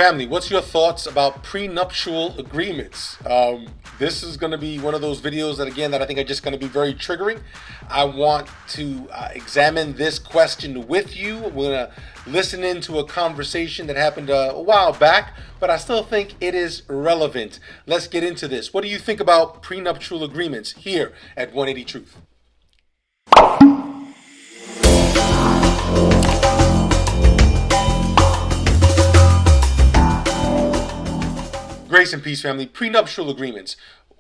Family, what's your thoughts about prenuptial agreements? This is going to be one of those videos that I think are just going to be very triggering. I want to examine this question with you. We're going to listen into a conversation that happened a while back, but I still think it is relevant. Let's get into this. What do you think about prenuptial agreements here at 180 Truth? Grace and peace, family. Prenuptial agreements.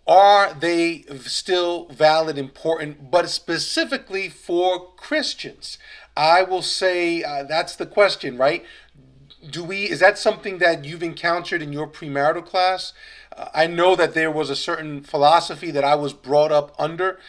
Are they still valid, important, but specifically for Christians? I will say that's the question, right? Is that something that you've encountered in your premarital class? I know that there was a certain philosophy that I was brought up under.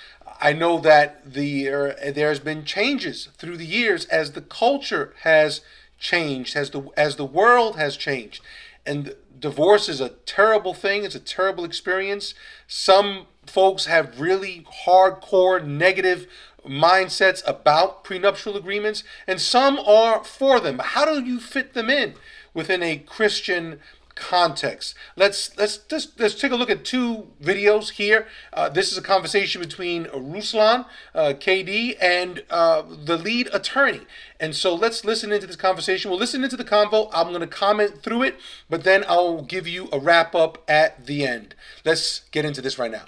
I know that there's been changes through the years as the culture has changed, as the world has changed. And divorce is a terrible thing. It's a terrible experience. Some folks have really hardcore negative mindsets about prenuptial agreements, and some are for them. How do you fit them in within a Christian context? Let's take a look at two videos here. This is a conversation between Ruslan KD and the lead attorney. And so let's listen into this conversation. We'll listen into the convo. I'm going to comment through it, but then I'll give you a wrap up at the end. Let's get into this right now.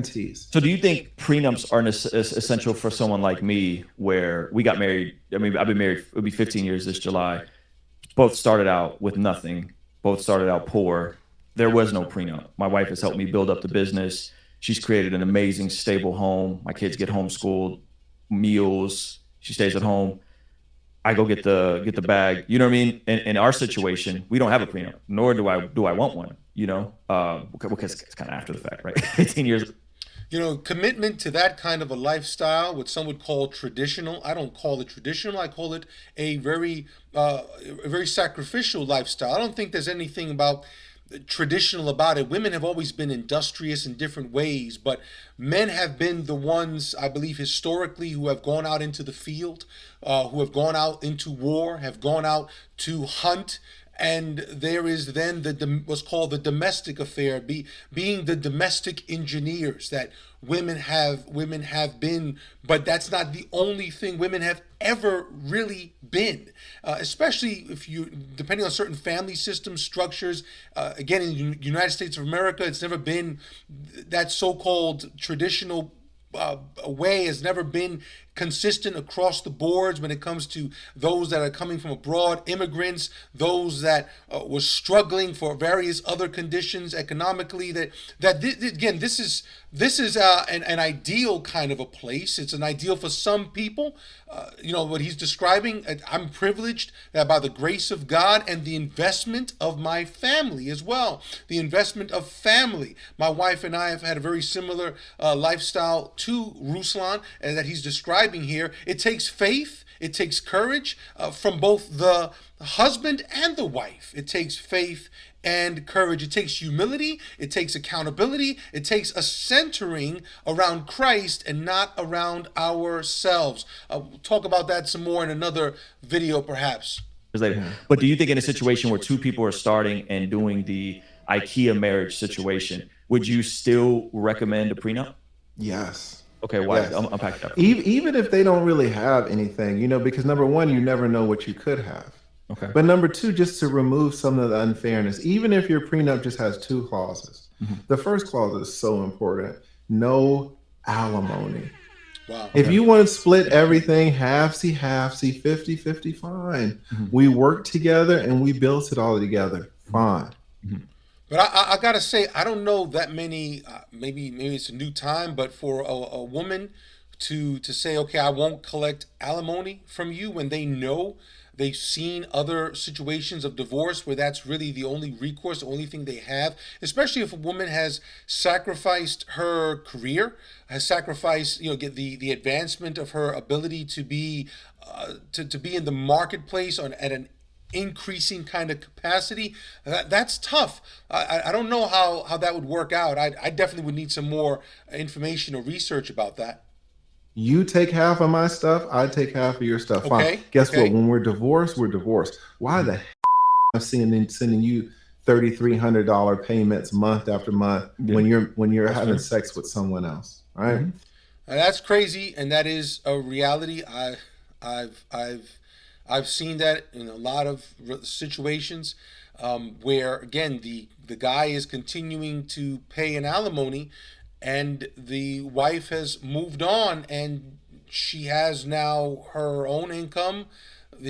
So do you think prenups are essential for someone like me, where we got married? I mean, I've been married, it'll be 15 years this July. Both started out with nothing. Both started out poor. There was no prenup. My wife has helped me build up the business. She's created an amazing, stable home. My kids get homeschooled, meals. She stays at home. I go get the bag. You know what I mean? In our situation, we don't have a prenup, nor do I want one. You know, because it's kind of after the fact, right? 15 years. You know, commitment to that kind of a lifestyle, what some would call traditional. I don't call it traditional. I call it a very sacrificial lifestyle. I don't think there's anything about traditional about it. Women have always been industrious in different ways, but men have been the ones, I believe, historically, who have gone out into the field, who have gone out into war, have gone out to hunt. And there is then what's called the domestic affair, being the domestic engineers that women have been, but that's not the only thing women have ever really been. Especially if depending on certain family system structures. Again, in the United States of America, it's never been that so-called traditional way has never been consistent across the boards when it comes to those that are coming from abroad, immigrants, those that were struggling for various other conditions economically. This is an ideal kind of a place. It's an ideal for some people. What he's describing, I'm privileged that by the grace of God and the investment of my family as well. The investment of family. My wife and I have had a very similar lifestyle to Ruslan that he's describing here. It takes faith, it takes courage from both the husband and the wife. It takes faith and courage. It takes humility, it takes accountability, it takes a centering around Christ and not around ourselves. We'll talk about that some more in another video perhaps. But do you think in a situation where two people are starting and doing the IKEA marriage situation, would you still recommend a prenup? Yes. Okay, why? Yes. Unpack that. Even if they don't really have anything, because number one, you never know what you could have. Okay. But number two, just to remove some of the unfairness, even if your prenup just has two clauses, the first clause is so important: no alimony. Wow. If you want to split everything, halfsy, 50-50, fine. We worked together and we built it all together. Fine. But I gotta say, I don't know that many. Maybe it's a new time, but for a woman to say, okay, I won't collect alimony from you when they know they've seen other situations of divorce where that's really the only recourse, the only thing they have. Especially if a woman has sacrificed her career, has sacrificed, get the advancement of her ability to be in the marketplace at an increasing kind of capacity. That's tough. I don't know how that would work out. I definitely would need some more information or research about that. You take half of my stuff, I take half of your stuff. Okay. Fine. Guess what? When we're divorced, we're divorced. Why the I'm sending you $3,300 payments month after month when you're having sex with someone else, right? And that's crazy, and that is a reality. I've seen that in a lot of situations where, again, the guy is continuing to pay an alimony, and the wife has moved on, and she has now her own income.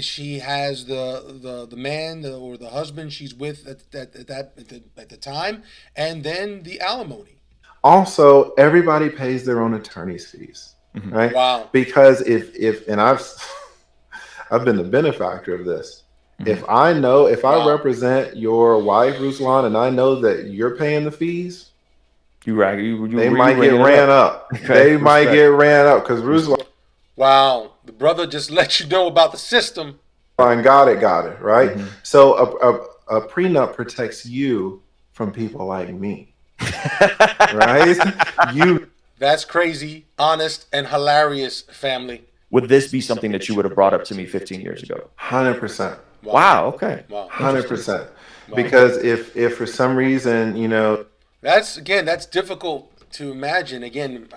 She has the man or the husband she's with at the time, and then the alimony. Also, everybody pays their own attorney's fees, right? Wow. Because if and I've been the benefactor of this. If I represent your wife, Ruslan, and I know that you're paying the fees, they might get ran up. They might get ran up because Ruslan. Wow, the brother just let you know about the system. Got it, right? So a prenup protects you from people like me, right? That's crazy, honest, and hilarious, family. Would this be something that you would have brought up to me 15 years ago? 100%. Wow. Okay. Wow. 100%. Because if for some reason, that's difficult to imagine. Again,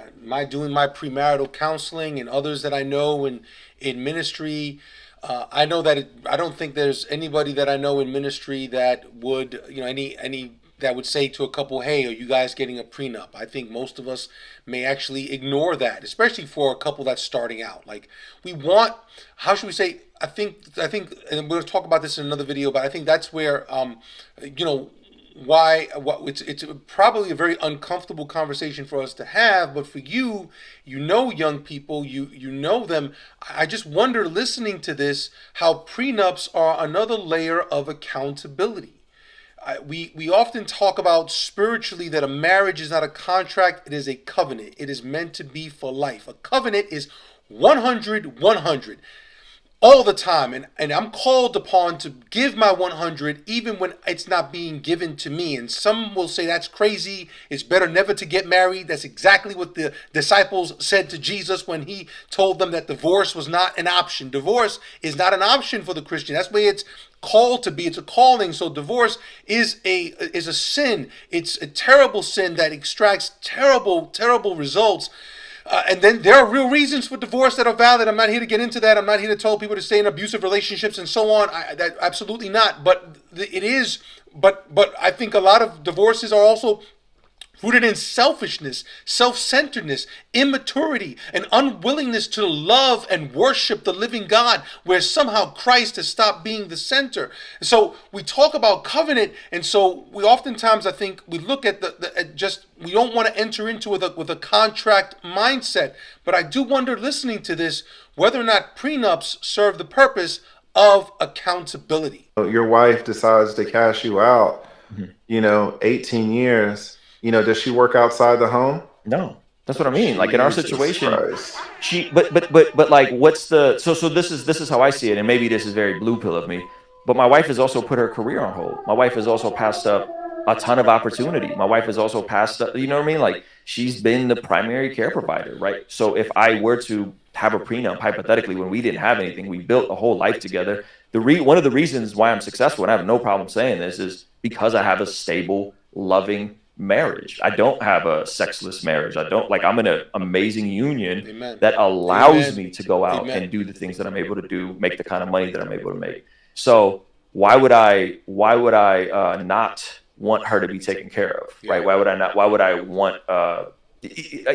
doing my premarital counseling and others that I know in ministry, I know that I don't think there's anybody that I know in ministry that would, any that would say to a couple, "Hey, are you guys getting a prenup?" I think most of us may actually ignore that, especially for a couple that's starting out. Like, we want, how should we say? I think, and we're going to talk about this in another video, but I think that's where, it's probably a very uncomfortable conversation for us to have, but for you, young people, you know them. I just wonder, listening to this, how prenups are another layer of accountability. We often talk about spiritually that a marriage is not a contract, it is a covenant. It is meant to be for life. A covenant is 100 all the time, and I'm called upon to give my 100 even when it's not being given to me. And some will say that's crazy, it's better never to get married. That's exactly what the disciples said to Jesus when he told them that divorce was not an option. Divorce is not an option for the Christian. That's the way it's called to be. It's a calling. So divorce is a sin. It's a terrible sin that extracts terrible results. And then there are real reasons for divorce that are valid. I'm not here to get into that. I'm not here to tell people to stay in abusive relationships and so on. That absolutely not. But it is. But I think a lot of divorces are also rooted in selfishness, self-centeredness, immaturity, and unwillingness to love and worship the living God, where somehow Christ has stopped being the center. So we talk about covenant, and so we oftentimes, I think, we look at we don't want to enter into with a contract mindset. But I do wonder, listening to this, whether or not prenups serve the purpose of accountability. Your wife decides to cash you out, 18 years. Does she work outside the home? No, that's what I mean. Like, in our situation, but like, what's the, so this is how I see it. And maybe this is very blue pill of me, but my wife has also put her career on hold. My wife has also passed up a ton of opportunity. My wife has also passed up, you know what I mean? Like, she's been the primary care provider, right? So if I were to have a prenup, hypothetically, when we didn't have anything, we built a whole life together. One of the reasons why I'm successful, and I have no problem saying this, is because I have a stable, loving marriage. I don't have a sexless marriage. I'm in an amazing union. Amen. That allows me to go out and do the things that I'm able to do, make the kind of money that I'm able to make. So why would I not want her to be taken care of, right? Why would I want, are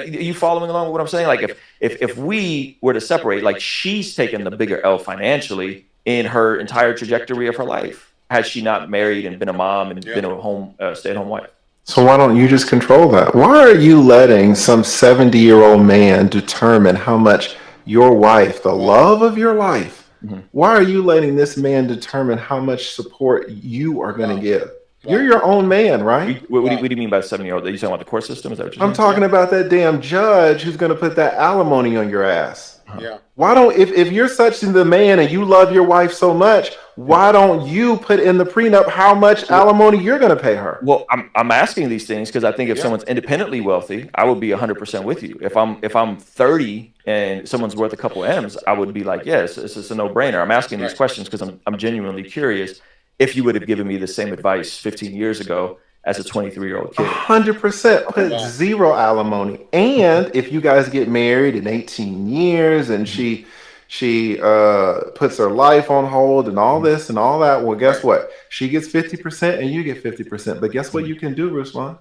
you following along with what I'm saying? Like, if we were to separate, like, she's taken the bigger L financially in her entire trajectory of her life, had she not married and been a mom and been a stay-at-home wife. So why don't you just control that? Why are you letting some 70-year-old man determine how much your wife, the love of your life, why are you letting this man determine how much support you are going to give? You're your own man, right? What do you mean by 70-year-old? Are you talking about the court system? Is that what you're saying? I'm talking about that damn judge who's going to put that alimony on your ass. Yeah. Why don't, if you're such the man and you love your wife so much, why don't you put in the prenup how much alimony you're going to pay her? Well, I'm asking these things because I think if someone's independently wealthy, I would be 100% with you. If I'm 30 and someone's worth a couple M's, I would be like, yes, it's a no-brainer. I'm asking these questions because I'm genuinely curious. if you would have given me the same advice 15 years ago as a 23-year-old kid. 100% put zero alimony. And if you guys get married in 18 years and she puts her life on hold and all this and all that, well, guess what? She gets 50% and you get 50%. But guess what you can do, Ruslan?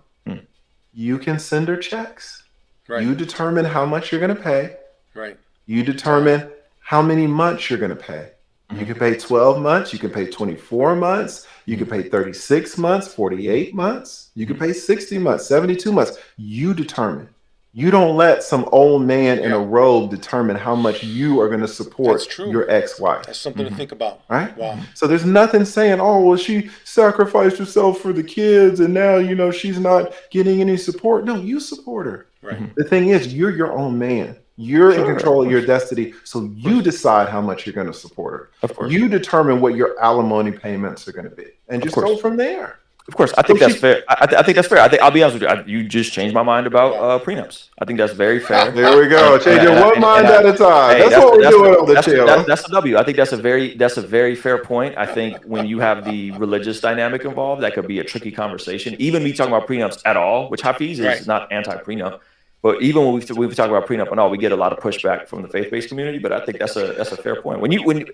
You can send her checks. Right. You determine how much you're going to pay. Right. You determine how many months you're going to pay. You can pay 12 months. You can pay 24 months. You can pay 36 months, 48 months. You can pay 60 months, 72 months. You determine. You don't let some old man in a robe determine how much you are going to support your ex-wife. That's something to think about. Right? Wow. So there's nothing saying, oh, well, she sacrificed herself for the kids and now, she's not getting any support. No, you support her. Right. The thing is, you're your own man. You're in control of your destiny. So you decide how much you're going to support her. Of course. You determine what your alimony payments are going to be. And just go from there. Of course, I think that's fair. I think that's fair. I'll be honest with you. You just changed my mind about prenups. I think that's very fair. There we go. Changing one mind at a time. That's what we're doing on the channel. That's a W. I think that's a very fair point. I think when you have the religious dynamic involved, that could be a tricky conversation. Even me talking about prenups at all, which Hafiz is not anti-prenup. But even when we talk about prenup and all, we get a lot of pushback from the faith-based community. But I think that's a fair point.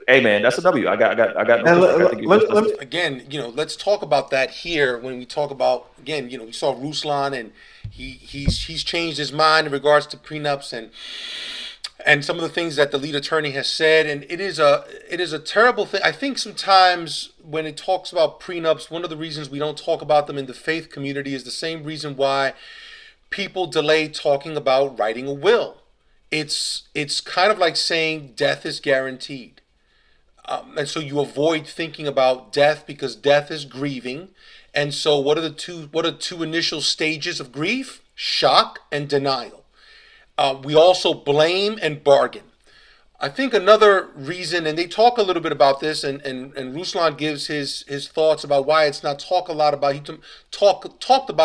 Hey man, that's a W. I got no pushback. Again, let's talk about that here when we talk about, again, we saw Ruslan and he's changed his mind in regards to prenups and some of the things that the lead attorney has said, and it is a terrible thing. I think sometimes when it talks about prenups, one of the reasons we don't talk about them in the faith community is the same reason why people delay talking about writing a will. It's kind of like saying death is guaranteed. And so you avoid thinking about death because death is grieving. And so what are the two initial stages of grief? Shock and denial. We also blame and bargain. I think another reason, and they talk a little bit about this, and Ruslan gives his thoughts about why it's not talked about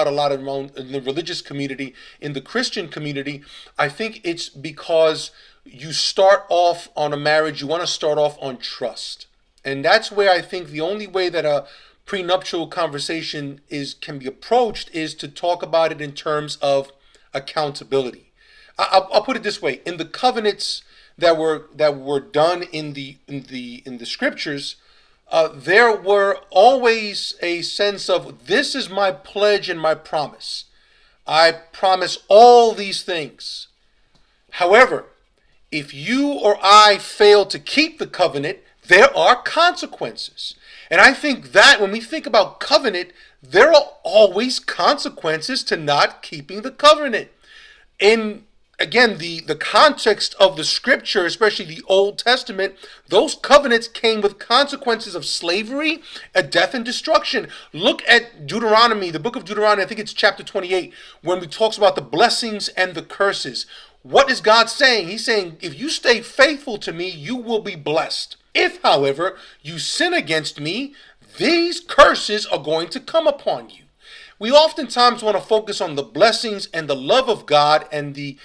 a lot in the religious community, in the Christian community. I think it's because you start off on a marriage, you want to start off on trust. And that's where I think the only way that a prenuptial conversation can be approached is to talk about it in terms of accountability. I'll put it this way: in the covenants that were done in the scriptures, there were always a sense of, this is my pledge and my promise. I promise all these things. However, if you or I fail to keep the covenant, there are consequences. And I think that when we think about covenant, there are always consequences to not keeping the covenant. Again, the context of the scripture, especially the Old Testament, those covenants came with consequences of slavery, death, and destruction. Look at Deuteronomy, the book of Deuteronomy, I think it's chapter 28, when it talks about the blessings and the curses. What is God saying? He's saying, if you stay faithful to me, you will be blessed. If, however, you sin against me, these curses are going to come upon you. We oftentimes want to focus on the blessings and the love of God and the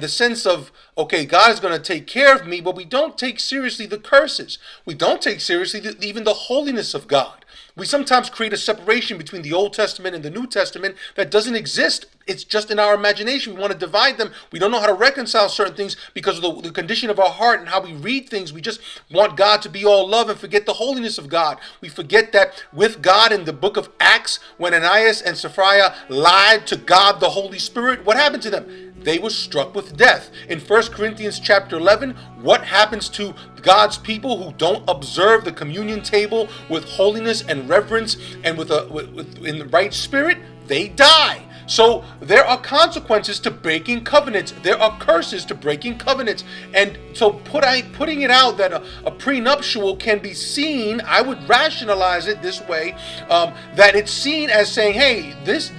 sense of, okay, God is going to take care of me, but we don't take seriously the curses. We don't take seriously even the holiness of God. We sometimes create a separation between the Old Testament and the New Testament that doesn't exist. It's just in our imagination. We want to divide them. We don't know how to reconcile certain things because of the condition of our heart and how we read things. We just want God to be all love and forget the holiness of God. We forget that with God in the book of Acts, when Ananias and Sapphira lied to God, the Holy Spirit, what happened to them? They were struck with death. In 1 Corinthians chapter 11, what happens to God's people who don't observe the communion table with holiness and reverence and in the right spirit? They die. So there are consequences to breaking covenants. There are curses to breaking covenants. And so putting it out that a prenuptial can be seen, I would rationalize it this way, that it's seen as saying, hey,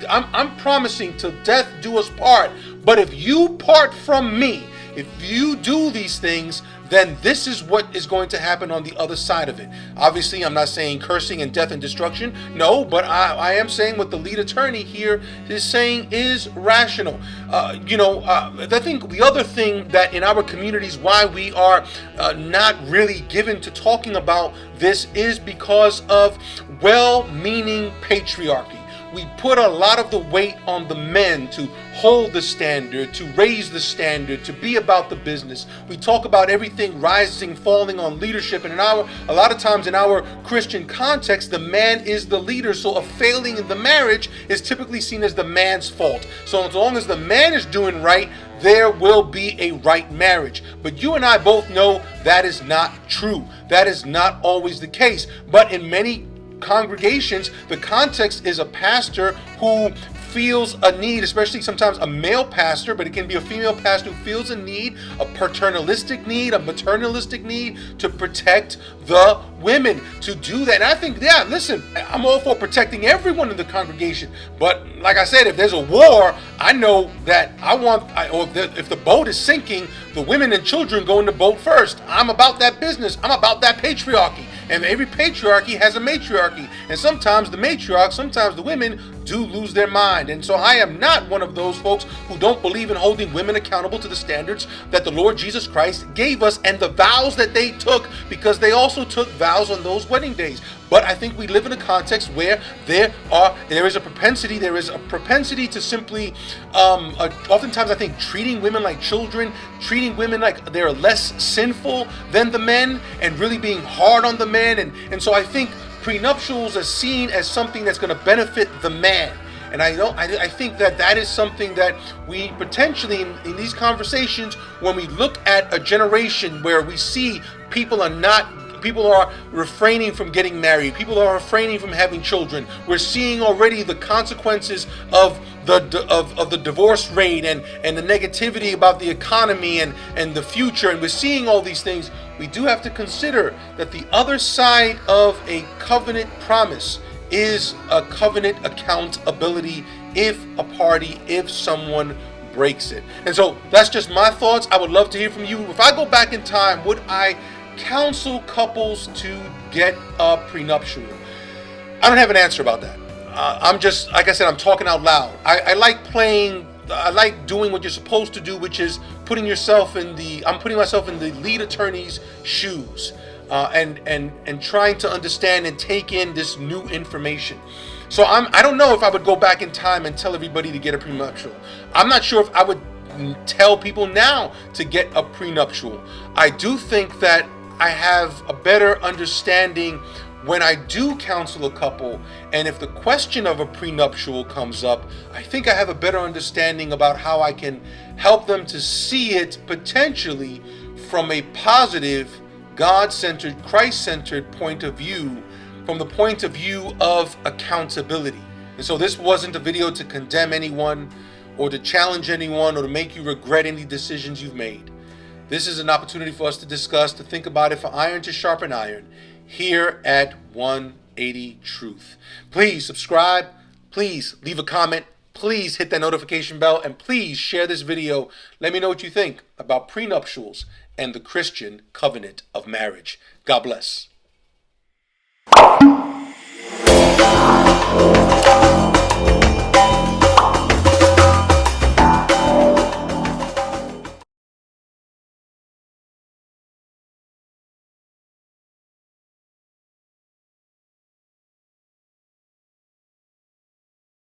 I'm promising till death do us part. But if you part from me, if you do these things, then this is what is going to happen on the other side of it. Obviously, I'm not saying cursing and death and destruction. No, but I am saying what the lead attorney here is saying is rational. I think the other thing that in our communities, why we are not really given to talking about this is because of well-meaning patriarchy. We put a lot of the weight on the men to hold the standard, to raise the standard, to be about the business. We talk about everything rising, falling on leadership, and a lot of times in our Christian context, the man is the leader. So a failing in the marriage is typically seen as the man's fault. So as long as the man is doing right, there will be a right marriage. But you and I both know that is not true. That is not always the case. But in many congregations, the context is a pastor who feels a need, especially sometimes a male pastor, but it can be a female pastor who feels a need, a paternalistic need, a maternalistic need to protect the women, to do that. And I think, listen, I'm all for protecting everyone in the congregation. But like I said, if there's a war, I know that if the boat is sinking, the women and children go in the boat first. I'm about that business. I'm about that patriarchy. And every patriarchy has a matriarchy. And sometimes the matriarch, sometimes the women do lose their mind. And so I am not one of those folks who don't believe in holding women accountable to the standards that the Lord Jesus Christ gave us and the vows that they took, because they also took vows on those wedding days. But I think we live in a context where there is a propensity to simply, oftentimes I think, treating women like children, treating women like they're less sinful than the men, and really being hard on the men. And so I think prenuptials are seen as something that's going to benefit the man. And I think that is something that we potentially, in these conversations, when we look at a generation where we see people are refraining from getting married, people are refraining from having children, we're seeing already the consequences of the divorce rate and the negativity about the economy and the future, and we're seeing all these things. We do have to consider that the other side of a covenant promise is a covenant accountability if someone breaks it. And so that's just my thoughts. I would love to hear from you. If I go back in time, would I counsel couples to get a prenuptial? I don't have an answer about that. I'm just, like I said, I'm talking out loud. I like doing what you're supposed to do, which is I'm putting myself in the lead attorney's shoes, and trying to understand and take in this new information. So I don't know if I would go back in time and tell everybody to get a prenuptial. I'm not sure if I would tell people now to get a prenuptial. I do think that I have a better understanding when I do counsel a couple, and if the question of a prenuptial comes up, I think I have a better understanding about how I can help them to see it potentially from a positive, God-centered, Christ-centered point of view, from the point of view of accountability. And so this wasn't a video to condemn anyone or to challenge anyone or to make you regret any decisions you've made. This is an opportunity for us to discuss, to think about it, for iron to sharpen iron, here at 180 Truth. Please subscribe, please leave a comment, please hit that notification bell, and please share this video. Let me know what you think about prenuptials and the Christian covenant of marriage. God bless.